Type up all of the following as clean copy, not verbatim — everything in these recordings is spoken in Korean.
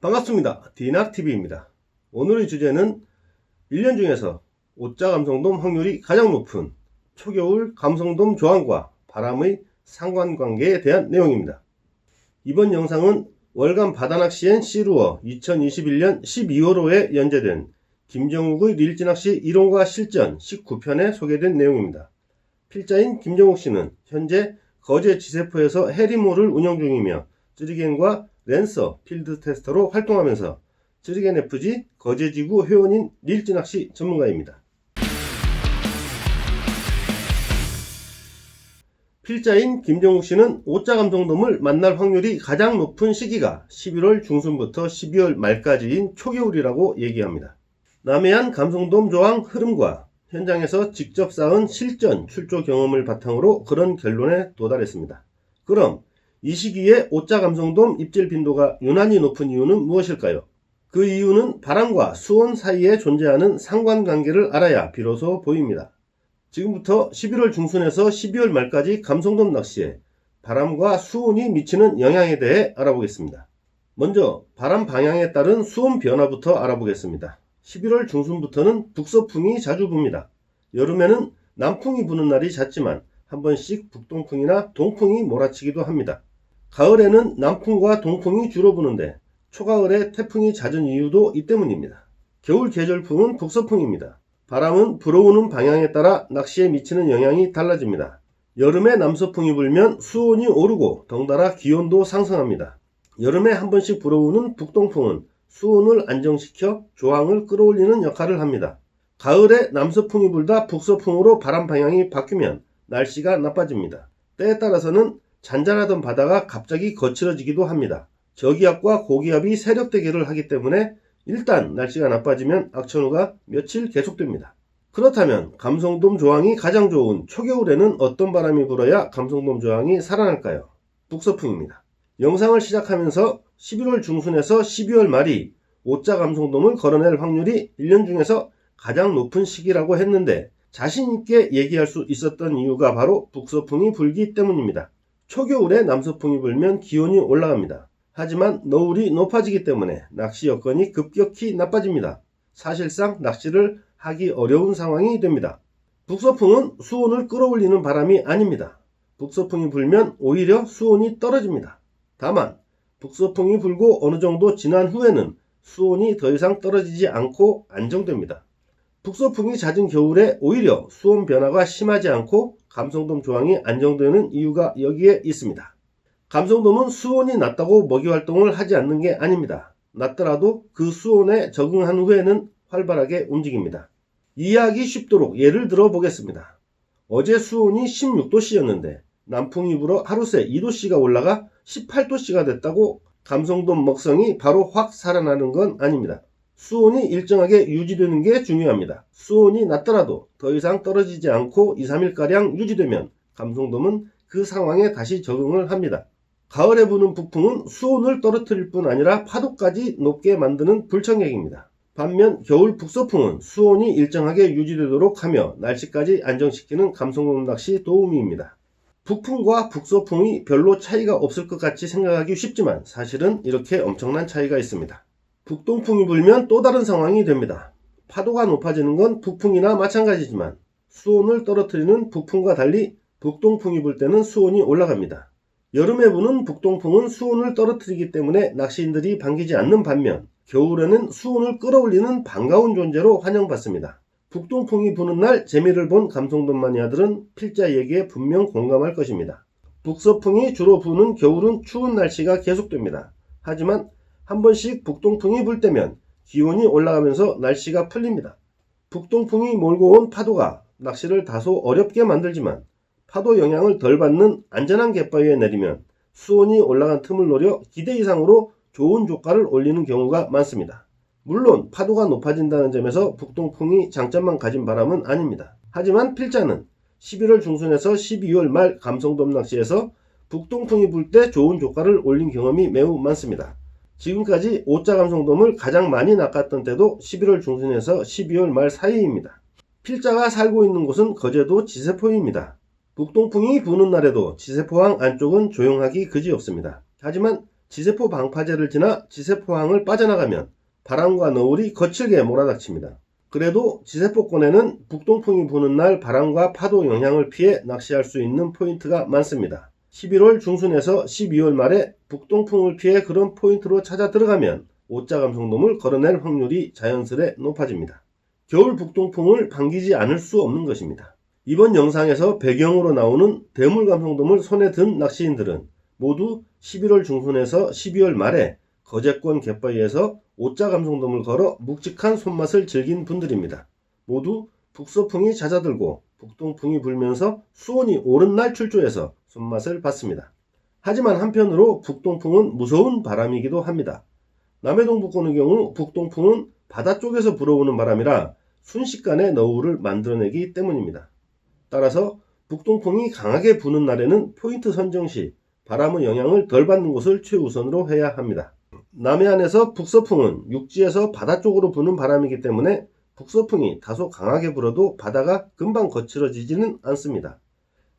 반갑습니다. 디낙TV입니다. 오늘의 주제는 1년 중에서 오자 감성돔 확률이 가장 높은 초겨울 감성돔 조항과 바람의 상관관계에 대한 내용입니다. 이번 영상은 월간 바다낚시엔 씨루어 2021년 12월호에 연재된 김정욱의 릴지낚시 이론과 실전 19편에 소개된 내용입니다. 필자인 김정욱 씨는 현재 거제 지세포에서 해리몰을 운영 중이며 쯔리겐과 랜서 필드 테스터로 활동하면서 쯔리겐 FG 거제지구 회원인 릴지낚시 전문가입니다. 필자인 김정욱 씨는 오자 감성돔을 만날 확률이 가장 높은 시기가 11월 중순부터 12월 말까지인 초겨울이라고 얘기합니다. 남해안 감성돔 조항 흐름과 현장에서 직접 쌓은 실전 출조 경험을 바탕으로 그런 결론에 도달했습니다. 그럼 이 시기에 오자 감성돔 입질 빈도가 유난히 높은 이유는 무엇일까요? 그 이유는 바람과 수온 사이에 존재하는 상관관계를 알아야 비로소 보입니다. 지금부터 11월 중순에서 12월 말까지 감성돔 낚시에 바람과 수온이 미치는 영향에 대해 알아보겠습니다. 먼저 바람 방향에 따른 수온 변화부터 알아보겠습니다. 11월 중순부터는 북서풍이 자주 붑니다. 여름에는 남풍이 부는 날이 잦지만 한 번씩 북동풍이나 동풍이 몰아치기도 합니다. 가을에는 남풍과 동풍이 주로 부는데 초가을에 태풍이 잦은 이유도 이 때문입니다. 겨울 계절풍은 북서풍입니다. 바람은 불어오는 방향에 따라 낚시에 미치는 영향이 달라집니다. 여름에 남서풍이 불면 수온이 오르고 덩달아 기온도 상승합니다. 여름에 한 번씩 불어오는 북동풍은 수온을 안정시켜 조항을 끌어올리는 역할을 합니다. 가을에 남서풍이 불다 북서풍으로 바람 방향이 바뀌면 날씨가 나빠집니다. 때에 따라서는 잔잔하던 바다가 갑자기 거칠어지기도 합니다. 저기압과 고기압이 세력 대결을 하기 때문에 일단 날씨가 나빠지면 악천후가 며칠 계속됩니다. 그렇다면 감성돔 조항이 가장 좋은 초겨울에는 어떤 바람이 불어야 감성돔 조항이 살아날까요? 북서풍입니다. 영상을 시작하면서 11월 중순에서 12월 말이 오자 감성돔을 걸어낼 확률이 1년 중에서 가장 높은 시기라고 했는데 자신있게 얘기할 수 있었던 이유가 바로 북서풍이 불기 때문입니다. 초겨울에 남서풍이 불면 기온이 올라갑니다. 하지만 너울이 높아지기 때문에 낚시 여건이 급격히 나빠집니다. 사실상 낚시를 하기 어려운 상황이 됩니다. 북서풍은 수온을 끌어올리는 바람이 아닙니다. 북서풍이 불면 오히려 수온이 떨어집니다. 다만 북서풍이 불고 어느 정도 지난 후에는 수온이 더 이상 떨어지지 않고 안정됩니다. 북서풍이 잦은 겨울에 오히려 수온 변화가 심하지 않고 감성돔 조항이 안정되는 이유가 여기에 있습니다. 감성돔은 수온이 낮다고 먹이 활동을 하지 않는 게 아닙니다. 낮더라도 그 수온에 적응한 후에는 활발하게 움직입니다. 이해하기 쉽도록 예를 들어 보겠습니다. 어제 수온이 16도씨였는데 남풍이 불어 하루새 2도씨가 올라가 18도씨가 됐다고 감성돔 먹성이 바로 확 살아나는 건 아닙니다. 수온이 일정하게 유지되는 게 중요합니다. 수온이 낮더라도 더 이상 떨어지지 않고 2, 3일가량 유지되면 감성돔은 그 상황에 다시 적응을 합니다. 가을에 부는 북풍은 수온을 떨어뜨릴 뿐 아니라 파도까지 높게 만드는 불청객입니다. 반면 겨울 북서풍은 수온이 일정하게 유지되도록 하며 날씨까지 안정시키는 감성돔 낚시 도우미입니다. 북풍과 북서풍이 별로 차이가 없을 것 같이 생각하기 쉽지만 사실은 이렇게 엄청난 차이가 있습니다. 북동풍이 불면 또 다른 상황이 됩니다. 파도가 높아지는 건 북풍이나 마찬가지지만 수온을 떨어뜨리는 북풍과 달리 북동풍이 불 때는 수온이 올라갑니다. 여름에 부는 북동풍은 수온을 떨어뜨리기 때문에 낚시인들이 반기지 않는 반면 겨울에는 수온을 끌어올리는 반가운 존재로 환영받습니다. 북동풍이 부는 날 재미를 본 감성돔 마니아들은 필자 얘기에 분명 공감할 것입니다. 북서풍이 주로 부는 겨울은 추운 날씨가 계속됩니다. 하지만 한 번씩 북동풍이 불 때면 기온이 올라가면서 날씨가 풀립니다. 북동풍이 몰고 온 파도가 낚시를 다소 어렵게 만들지만 파도 영향을 덜 받는 안전한 갯바위에 내리면 수온이 올라간 틈을 노려 기대 이상으로 좋은 조가를 올리는 경우가 많습니다. 물론 파도가 높아진다는 점에서 북동풍이 장점만 가진 바람은 아닙니다. 하지만 필자는 11월 중순에서 12월 말 감성돔 낚시에서 북동풍이 불 때 좋은 조가를 올린 경험이 매우 많습니다. 지금까지 오자 감성돔을 가장 많이 낚았던 때도 11월 중순에서 12월 말 사이입니다. 필자가 살고 있는 곳은 거제도 지세포입니다. 북동풍이 부는 날에도 지세포항 안쪽은 조용하기 그지없습니다. 하지만 지세포 방파제를 지나 지세포항을 빠져나가면 바람과 너울이 거칠게 몰아닥칩니다. 그래도 지세포권에는 북동풍이 부는 날 바람과 파도 영향을 피해 낚시할 수 있는 포인트가 많습니다. 11월 중순에서 12월 말에 북동풍을 피해 그런 포인트로 찾아 들어가면 오자 감성돔을 걸어낼 확률이 자연스레 높아집니다. 겨울 북동풍을 반기지 않을 수 없는 것입니다. 이번 영상에서 배경으로 나오는 대물 감성돔을 손에 든 낚시인들은 모두 11월 중순에서 12월 말에 거제권 갯바위에서 오자 감성돔을 걸어 묵직한 손맛을 즐긴 분들입니다. 모두 북서풍이 잦아들고 북동풍이 불면서 수온이 오른 날 출조해서 손맛을 봤습니다. 하지만 한편으로 북동풍은 무서운 바람이기도 합니다. 남해동부권의 경우 북동풍은 바다 쪽에서 불어오는 바람이라 순식간에 너울을 만들어내기 때문입니다. 따라서 북동풍이 강하게 부는 날에는 포인트 선정 시 바람의 영향을 덜 받는 곳을 최우선으로 해야 합니다. 남해안에서 북서풍은 육지에서 바다 쪽으로 부는 바람이기 때문에 북서풍이 다소 강하게 불어도 바다가 금방 거칠어지지는 않습니다.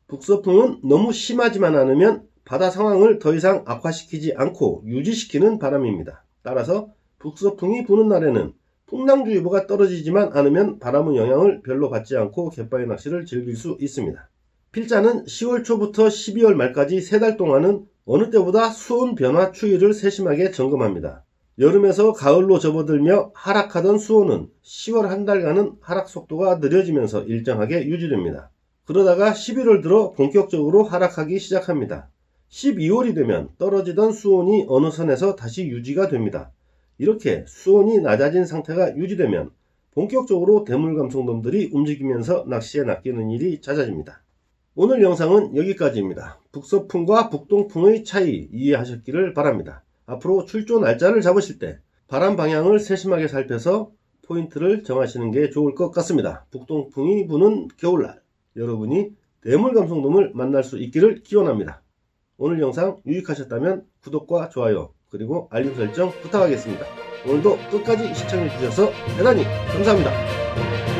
북서풍은 너무 심하지만 않으면 바다 상황을 더 이상 악화시키지 않고 유지시키는 바람입니다. 따라서 북서풍이 부는 날에는 풍랑주의보가 떨어지지만 않으면 바람의 영향을 별로 받지 않고 갯바위 낚시를 즐길 수 있습니다. 필자는 10월 초부터 12월 말까지 3달 동안은 어느 때보다 수온 변화 추이를 세심하게 점검합니다. 여름에서 가을로 접어들며 하락하던 수온은 10월 한 달간은 하락 속도가 느려지면서 일정하게 유지됩니다. 그러다가 11월 들어 본격적으로 하락하기 시작합니다. 12월이 되면 떨어지던 수온이 어느 선에서 다시 유지가 됩니다. 이렇게 수온이 낮아진 상태가 유지되면 본격적으로 대물 감성돔들이 움직이면서 낚시에 낚이는 일이 잦아집니다. 오늘 영상은 여기까지입니다. 북서풍과 북동풍의 차이 이해하셨기를 바랍니다. 앞으로 출조 날짜를 잡으실 때 바람 방향을 세심하게 살펴서 포인트를 정하시는 게 좋을 것 같습니다. 북동풍이 부는 겨울날 여러분이 대물 감성돔을 만날 수 있기를 기원합니다. 오늘 영상 유익하셨다면 구독과 좋아요 그리고 알림 설정 부탁하겠습니다. 오늘도 끝까지 시청해 주셔서 대단히 감사합니다.